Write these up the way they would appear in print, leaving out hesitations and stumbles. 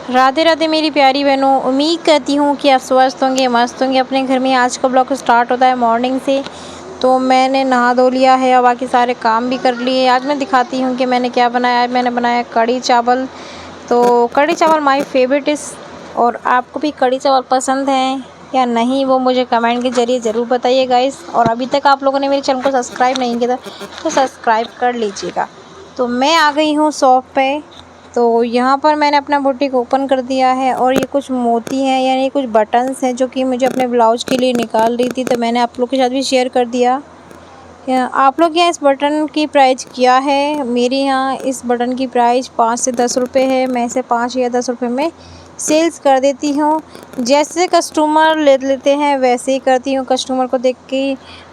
राधे राधे मेरी प्यारी बहनों, उम्मीद करती हूँ कि आप स्वस्थ होंगे, मस्त होंगे अपने घर में। आज का ब्लॉग स्टार्ट होता है मॉर्निंग से, तो मैंने नहा धो लिया है और बाकी सारे काम भी कर लिए। आज मैं दिखाती हूँ कि मैंने क्या बनाया। आज मैंने बनाया कढ़ी चावल। तो कढ़ी चावल माय फेवरेट इज़। और आपको भी कढ़ी चावल पसंद हैं या नहीं, वो मुझे कमेंट के ज़रिए ज़रूर बताइए गाइस। और अभी तक आप लोगों ने मेरे चैनल को सब्सक्राइब नहीं किया तो सब्सक्राइब कर लीजिएगा। तो मैं आ गई हूँ शॉप पे। तो यहाँ पर मैंने अपना बुटीक ओपन कर दिया है और ये कुछ मोती हैं, यानी कुछ बटन्स हैं जो कि मुझे अपने ब्लाउज़ के लिए निकाल रही थी, तो मैंने आप लोग के साथ भी शेयर कर दिया। आप लोग यहाँ इस बटन की प्राइस क्या है? मेरे यहाँ इस बटन की प्राइस 5 से 10 रुपये है। मैं इसे 5 या 10 रुपये में सेल्स कर देती हूँ। जैसे कस्टमर ले लेते हैं वैसे ही करती हूँ। कस्टमर को देख के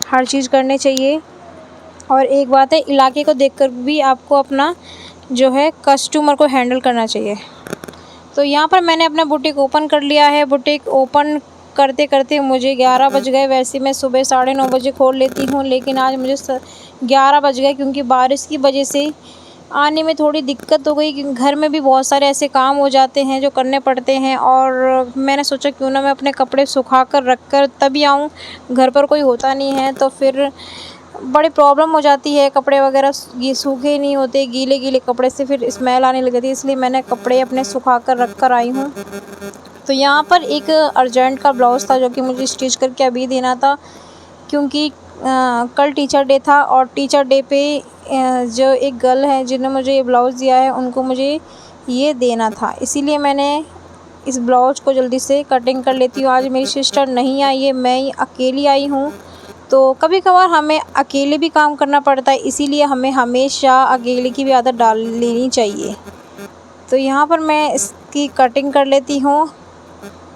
हर चीज़ करनी चाहिए। और एक बात है, इलाके को देखकर भी आपको अपना जो है कस्टमर को हैंडल करना चाहिए। तो यहाँ पर मैंने अपना बुटीक ओपन कर लिया है। बुटीक ओपन करते करते मुझे 11 बज गए। वैसे मैं सुबह 9:30 बजे खोल लेती हूँ, लेकिन आज मुझे 11 बज गए क्योंकि बारिश की वजह से आने में थोड़ी दिक्कत हो गई। क्योंकि घर में भी बहुत सारे ऐसे काम हो जाते हैं जो करने पड़ते हैं, और मैंने सोचा क्यों ना मैं अपने कपड़े सुखा कर रख कर तभी आऊँ। घर पर कोई होता नहीं है तो फिर बड़ी प्रॉब्लम हो जाती है। कपड़े वगैरह ये सूखे नहीं होते, गीले गीले कपड़े से फिर स्मेल आने लग जाती है, इसलिए मैंने कपड़े अपने सुखा कर रख कर आई हूँ। तो यहाँ पर एक अर्जेंट का ब्लाउज़ था जो कि मुझे स्टिच करके अभी देना था, क्योंकि कल टीचर डे था और टीचर डे पे जो एक गर्ल है जिन्होंने मुझे ये ब्लाउज़ दिया है उनको मुझे ये देना था, इसीलिए मैंने इस ब्लाउज़ को जल्दी से कटिंग कर लेती हूँ। आज मेरी सिस्टर नहीं आई है, मैं ही अकेली आई हूँ। तो कभी कभार हमें अकेले भी काम करना पड़ता है, इसीलिए हमें हमेशा अकेले की भी आदत डाल लेनी चाहिए। तो यहाँ पर मैं इसकी कटिंग कर लेती हूँ।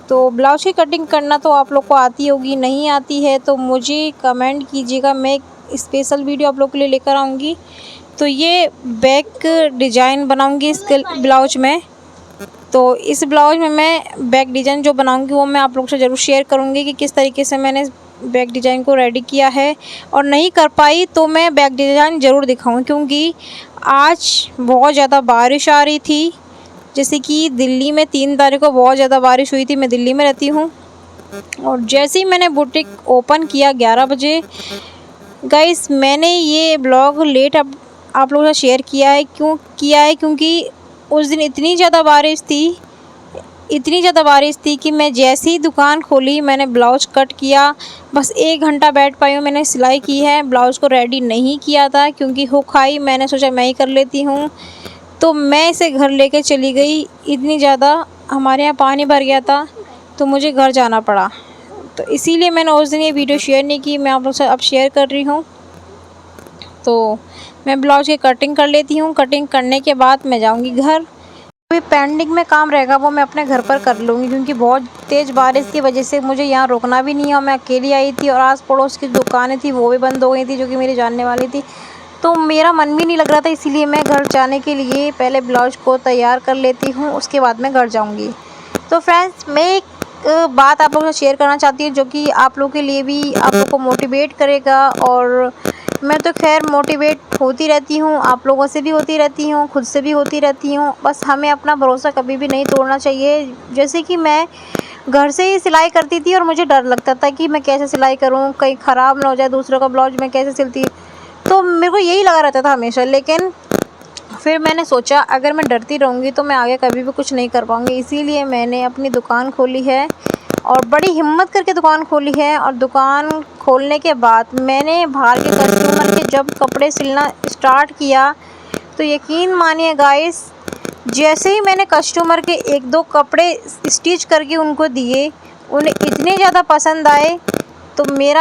तो ब्लाउज की कटिंग करना तो आप लोग को आती होगी, नहीं आती है तो मुझे कमेंट कीजिएगा, मैं एक स्पेशल वीडियो आप लोग के लिए लेकर आऊँगी। तो ये बैक डिज़ाइन बनाऊँगी इस ब्लाउज में। तो इस ब्लाउज में मैं बैक डिज़ाइन जो बनाऊँगी वो मैं आप लोग से ज़रूर शेयर करूँगी कि किस तरीके से मैंने बैक डिज़ाइन को रेडी किया है। और नहीं कर पाई तो मैं बैक डिज़ाइन ज़रूर दिखाऊँ, क्योंकि आज बहुत ज़्यादा बारिश आ रही थी। जैसे कि दिल्ली में 3 तारीख को बहुत ज़्यादा बारिश हुई थी, मैं दिल्ली में रहती हूँ। और जैसे ही मैंने बुटीक ओपन किया 11 बजे, गाइस मैंने ये ब्लॉग लेट आप लोगों से शेयर किया है। क्यों किया है? क्योंकि उस दिन इतनी ज़्यादा बारिश थी कि मैं जैसे ही दुकान खोली मैंने ब्लाउज़ कट किया। बस 1 घंटा बैठ पाई हूँ, मैंने सिलाई की है। ब्लाउज़ को रेडी नहीं किया था क्योंकि हुक आई, मैंने सोचा मैं ही कर लेती हूँ। तो मैं इसे घर लेके चली गई। इतनी ज़्यादा हमारे यहाँ पानी भर गया था तो मुझे घर जाना पड़ा। तो इसीलिए मैंने उस दिन ये वीडियो शेयर नहीं की, मैं आप लोग से अब शेयर कर रही हूँ। तो मैं ब्लाउज़ की कटिंग कर लेती हूँ। कटिंग करने के बाद मैं जाऊँगी घर। कोई पेंडिंग में काम रहेगा वो मैं अपने घर पर कर लूँगी, क्योंकि बहुत तेज़ बारिश की वजह से मुझे यहाँ रुकना भी नहीं है। मैं अकेली आई थी और आस पड़ोस की दुकानें थी वो भी बंद हो गई थी जो कि मेरी जानने वाली थी। तो मेरा मन भी नहीं लग रहा था, इसीलिए मैं घर जाने के लिए पहले ब्लाउज़ को तैयार कर लेती हूँ, उसके बाद मैं घर जाऊँगी। तो फ्रेंड्स, मैं एक बात आप लोगों से शेयर करना चाहती हूँ जो कि आप लोगों के लिए भी आप लोग को मोटिवेट करेगा। और मैं तो खैर मोटिवेट होती रहती हूँ, आप लोगों से भी होती रहती हूँ, खुद से भी होती रहती हूँ। बस हमें अपना भरोसा कभी भी नहीं तोड़ना चाहिए। जैसे कि मैं घर से ही सिलाई करती थी और मुझे डर लगता था कि मैं कैसे सिलाई करूँ, कहीं ख़राब ना हो जाए, दूसरों का ब्लाउज मैं कैसे सिलती, तो मेरे को यही लगा रहता था हमेशा। लेकिन फिर मैंने सोचा अगर मैं डरती रहूँगी तो मैं आगे कभी भी कुछ नहीं कर पाऊँगी, इसीलिए मैंने अपनी दुकान खोली है और बड़ी हिम्मत करके दुकान खोली है। और दुकान खोलने के बाद मैंने बाहर के कस्टमर के जब कपड़े सिलना स्टार्ट किया तो यकीन मानिए गाइस, जैसे ही मैंने कस्टमर के 1-2 कपड़े स्टिच करके उनको दिए, उन्हें इतने ज़्यादा पसंद आए तो मैं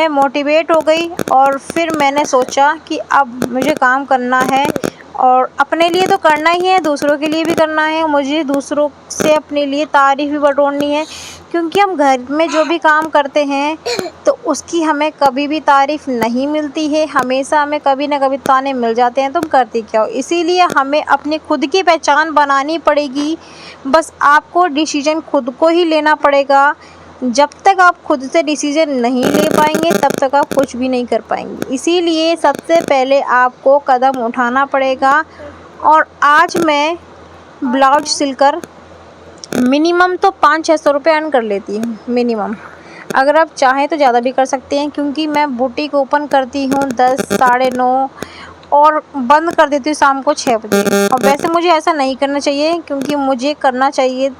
मोटिवेट हो गई। और फिर मैंने सोचा कि अब मुझे काम करना है और अपने लिए तो करना ही है, दूसरों के लिए भी करना है। मुझे दूसरों से अपने लिए तारीफ़ भी बटोरनी है, क्योंकि हम घर में जो भी काम करते हैं तो उसकी हमें कभी भी तारीफ़ नहीं मिलती है, हमेशा हमें कभी ना कभी ताने मिल जाते हैं तुम करती क्या हो। इसीलिए हमें अपनी खुद की पहचान बनानी पड़ेगी। बस आपको डिसीज़न खुद को ही लेना पड़ेगा। जब तक आप खुद से डिसीज़न नहीं ले पाएंगे तब तक आप कुछ भी नहीं कर पाएंगे। इसीलिए सबसे पहले आपको कदम उठाना पड़ेगा। और आज मैं ब्लाउज सिलकर मिनिमम तो 500-600 रुपये अर्न कर लेती हूँ मिनिमम। अगर आप चाहें तो ज़्यादा भी कर सकते हैं, क्योंकि मैं बुटीक ओपन करती हूँ 10 साढ़े 9 और बंद कर देती हूँ शाम को 6 बजे। और वैसे मुझे ऐसा नहीं करना चाहिए, क्योंकि मुझे करना चाहिए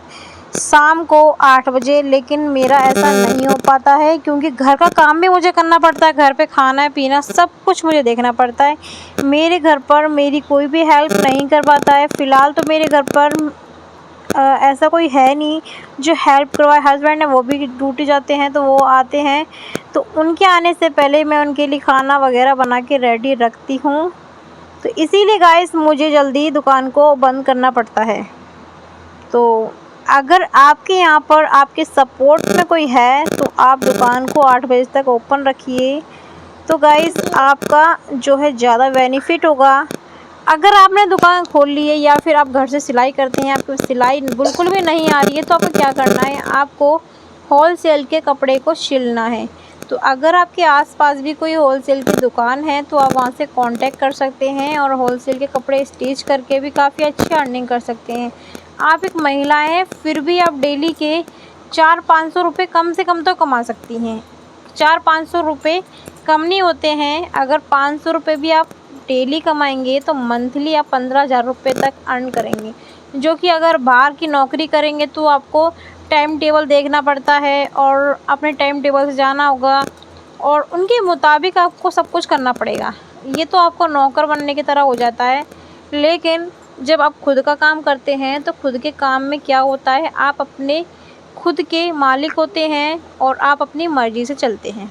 शाम को 8 बजे, लेकिन मेरा ऐसा नहीं हो पाता है, क्योंकि घर का काम भी मुझे करना पड़ता है। घर पे खाना पीना सब कुछ मुझे देखना पड़ता है। मेरे घर पर मेरी कोई भी हेल्प नहीं कर पाता है। फ़िलहाल तो मेरे घर पर ऐसा कोई है नहीं जो हेल्प करवाए। हस्बैंड है, वो भी ड्यूटी जाते हैं, तो वो आते हैं, तो उनके आने से पहले मैं उनके लिए खाना वगैरह बना के रेडी रखती हूँ। तो इसीलिए गाइस मुझे जल्दी दुकान को बंद करना पड़ता है। तो अगर आपके यहाँ पर आपके सपोर्ट में कोई है तो आप दुकान को 8 बजे तक ओपन रखिए, तो गाइस आपका जो है ज़्यादा बेनिफिट होगा। अगर आपने दुकान खोल ली है या फिर आप घर से सिलाई करते हैं, आपको सिलाई बिल्कुल भी नहीं आ रही है, तो आपको क्या करना है, आपको होलसेल के कपड़े को सिलना है। तो अगर आपके आसपास भी कोई होलसेल की दुकान है तो आप वहाँ से कांटेक्ट कर सकते हैं और होलसेल के कपड़े स्टिच करके भी काफ़ी अच्छी अर्निंग कर सकते हैं। आप एक महिला हैं, फिर भी आप डेली के 400-500 रुपये कम से कम तो कमा सकती हैं। 400-500 रुपये कम नहीं होते हैं। अगर 500 रुपये भी आप डेली कमाएंगे तो मंथली आप 15,000 रुपये तक अर्न करेंगे, जो कि अगर बाहर की नौकरी करेंगे तो आपको टाइम टेबल देखना पड़ता है और अपने टाइम टेबल से जाना होगा और उनके मुताबिक आपको सब कुछ करना पड़ेगा। ये तो आपको नौकर बनने की तरह हो जाता है। लेकिन जब आप खुद का काम करते हैं तो खुद के काम में क्या होता है, आप अपने खुद के मालिक होते हैं और आप अपनी मर्ज़ी से चलते हैं।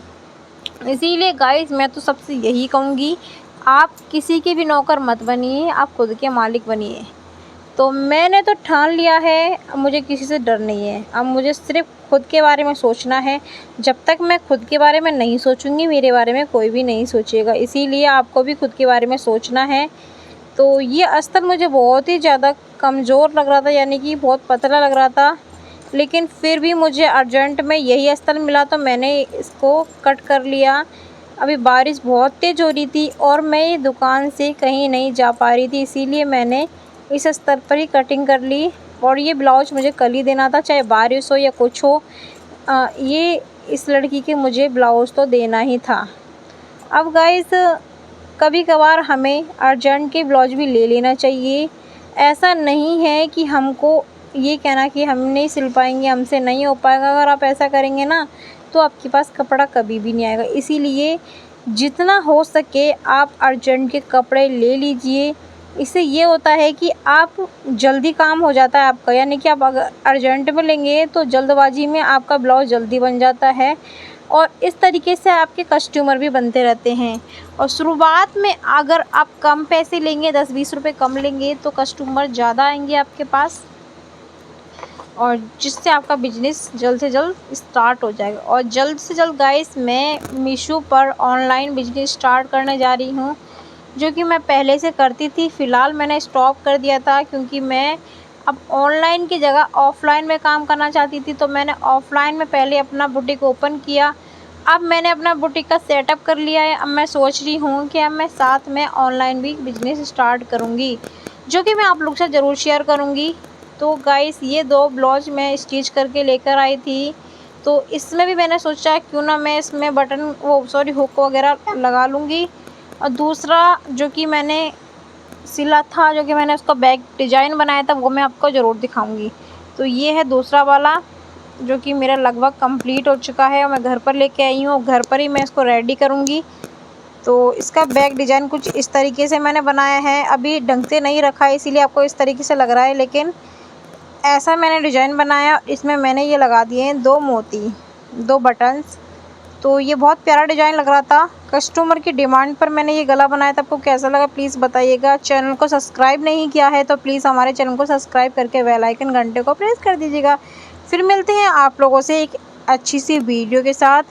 इसीलिए गाइस मैं तो सबसे यही कहूँगी, आप किसी के भी नौकर मत बनिए, आप खुद के मालिक बनिए। तो मैंने तो ठान लिया है, मुझे किसी से डर नहीं है। अब मुझे सिर्फ खुद के बारे में सोचना है। जब तक मैं खुद के बारे में नहीं सोचूंगी, मेरे बारे में कोई भी नहीं सोचेगा। इसीलिए आपको भी खुद के बारे में सोचना है। तो ये अस्तर मुझे बहुत ही ज़्यादा कमज़ोर लग रहा था, यानी कि बहुत पतला लग रहा था, लेकिन फिर भी मुझे अर्जेंट में यही अस्तर मिला तो मैंने इसको कट कर लिया। अभी बारिश बहुत तेज़ हो रही थी और मैं दुकान से कहीं नहीं जा पा रही थी, इसीलिए मैंने इस स्तर पर ही कटिंग कर ली। और ये ब्लाउज मुझे कल ही देना था, चाहे बारिश हो या कुछ हो। ये इस लड़की के मुझे ब्लाउज़ तो देना ही था। अब गाइस कभी कभार हमें अर्जेंट के ब्लाउज भी ले लेना चाहिए। ऐसा नहीं है कि हमको ये कहना कि हम नहीं सिल पाएंगे, हमसे नहीं हो पाएगा। अगर आप ऐसा करेंगे ना तो आपके पास कपड़ा कभी भी नहीं आएगा। इसीलिए जितना हो सके आप अर्जेंट के कपड़े ले लीजिए। इससे ये होता है कि आप जल्दी काम हो जाता है आपका, यानी कि आप अगर अर्जेंट में लेंगे तो जल्दबाजी में आपका ब्लाउज जल्दी बन जाता है और इस तरीके से आपके कस्टमर भी बनते रहते हैं। और शुरुआत में अगर आप कम पैसे लेंगे, 10-20 रुपये कम लेंगे, तो कस्टमर ज़्यादा आएंगे आपके पास और जिससे आपका बिजनेस जल्द से जल्द स्टार्ट हो जाएगा। और जल्द से जल्द गाइस मैं मीशो पर ऑनलाइन बिजनेस स्टार्ट करने जा रही हूँ, जो कि मैं पहले से करती थी। फ़िलहाल मैंने स्टॉप कर दिया था, क्योंकि मैं अब ऑनलाइन की जगह ऑफ़लाइन में काम करना चाहती थी। तो मैंने ऑफ़लाइन में पहले अपना बुटीक ओपन किया। अब मैंने अपना बुटीक का सेटअप कर लिया है। अब मैं सोच रही हूँ कि अब मैं साथ में ऑनलाइन भी बिजनेस स्टार्ट करूँगी, जो कि मैं आप लोग से ज़रूर शेयर करूँगी। तो गाइस ये 2 ब्लाउज मैं स्टिच करके लेकर आई थी, तो इसमें भी मैंने सोचा क्यों ना मैं इसमें हुक वगैरह लगा लूँगी। और दूसरा जो कि मैंने सिला था, जो कि मैंने उसका बैक डिज़ाइन बनाया था, वो मैं आपको ज़रूर दिखाऊंगी। तो ये है दूसरा वाला, जो कि मेरा लगभग कंप्लीट हो चुका है और मैं घर पर लेके आई हूँ। घर पर ही मैं इसको रेडी करूँगी। तो इसका बैक डिज़ाइन कुछ इस तरीके से मैंने बनाया है। अभी ढंग से नहीं रखा है, इसीलिए आपको इस तरीके से लग रहा है, लेकिन ऐसा मैंने डिज़ाइन बनाया। इसमें मैंने ये लगा दिए हैं 2 मोती, 2 बटन्स। तो ये बहुत प्यारा डिज़ाइन लग रहा था। कस्टमर की डिमांड पर मैंने ये गला बनाया था। आपको कैसा लगा प्लीज़ बताइएगा। चैनल को सब्सक्राइब नहीं किया है तो प्लीज़ हमारे चैनल को सब्सक्राइब करके बेल आइकन घंटे को प्रेस कर दीजिएगा। फिर मिलते हैं आप लोगों से एक अच्छी सी वीडियो के साथ।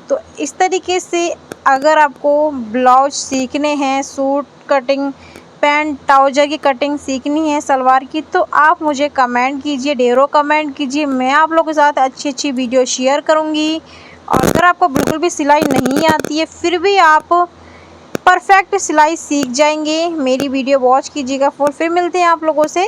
तो इस तरीके से अगर आपको ब्लाउज सीखने हैं, सूट कटिंग, पैंट ट्राउज़र की कटिंग सीखनी है, सलवार की, तो आप मुझे कमेंट कीजिए, ढेरों कमेंट कीजिए। मैं आप लोगों के साथ अच्छी वीडियो शेयर करूँगी। और अगर आपको बिल्कुल भी सिलाई नहीं आती है, फिर भी आप परफेक्ट सिलाई सीख जाएंगे। मेरी वीडियो वॉच कीजिएगा। फिर मिलते हैं आप लोगों से